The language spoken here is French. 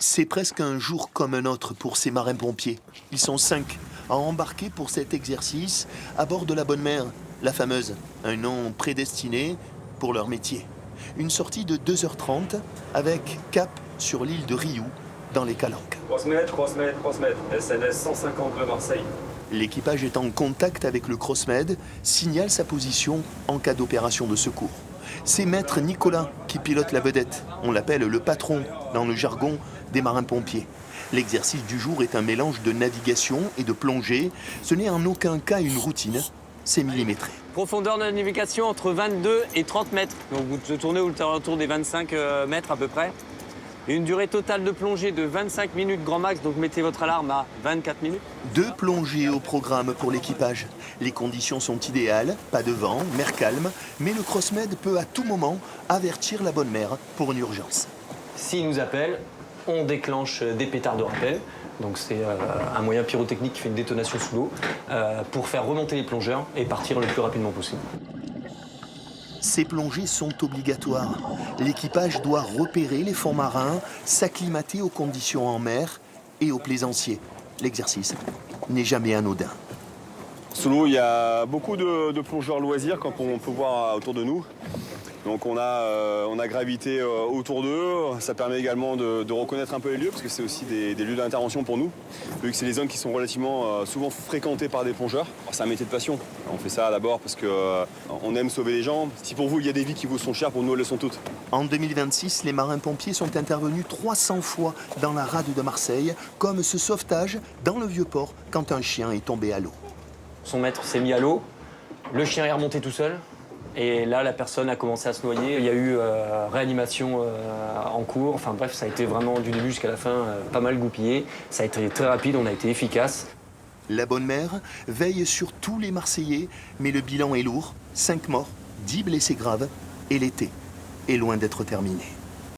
C'est presque un jour comme un autre pour ces marins-pompiers. Ils sont 5 à embarquer pour cet exercice à bord de la Bonne Mère, la fameuse, un nom prédestiné pour leur métier. Une sortie de 2h30 avec cap sur l'île de Riou, dans les Calanques. Cross mètre, SNS 150 de Marseille. L'équipage est en contact avec le Crossmed, signale sa position en cas d'opération de secours. C'est maître Nicolas qui pilote la vedette. On l'appelle le patron dans le jargon des marins-pompiers. L'exercice du jour est un mélange de navigation et de plongée. Ce n'est en aucun cas une routine, c'est millimétré. Profondeur de navigation entre 22 et 30 mètres. Donc vous tournez autour des 25 mètres à peu près. Et une durée totale de plongée de 25 minutes grand max, donc mettez votre alarme à 24 minutes. 2 plongées au programme pour l'équipage. Les conditions sont idéales, pas de vent, mer calme, mais le Crossmed peut à tout moment avertir la Bonne Mère pour une urgence. S'il nous appelle, on déclenche des pétards de rappel. Donc c'est un moyen pyrotechnique qui fait une détonation sous l'eau pour faire remonter les plongeurs et partir le plus rapidement possible. Ces plongées sont obligatoires. L'équipage doit repérer les fonds marins, s'acclimater aux conditions en mer et aux plaisanciers. L'exercice n'est jamais anodin. Sous l'eau, il y a beaucoup de plongeurs loisirs, comme on peut voir autour de nous. Donc on a gravité autour d'eux. Ça permet également de reconnaître un peu les lieux, parce que c'est aussi des lieux d'intervention pour nous, vu que c'est des zones qui sont relativement souvent fréquentées par des plongeurs. C'est un métier de passion. On fait ça d'abord parce qu'on aime sauver les gens. Si pour vous, il y a des vies qui vous sont chères, pour nous, elles le sont toutes. En 2026, les marins-pompiers sont intervenus 300 fois dans la rade de Marseille, comme ce sauvetage dans le Vieux-Port quand un chien est tombé à l'eau. Son maître s'est mis à l'eau, le chien est remonté tout seul. Et là, la personne a commencé à se noyer. Il y a eu réanimation en cours. Enfin bref, ça a été vraiment du début jusqu'à la fin pas mal goupillé. Ça a été très rapide, on a été efficace. La Bonne Mère veille sur tous les Marseillais, mais le bilan est lourd. 5 morts, 10 blessés graves, et l'été est loin d'être terminé.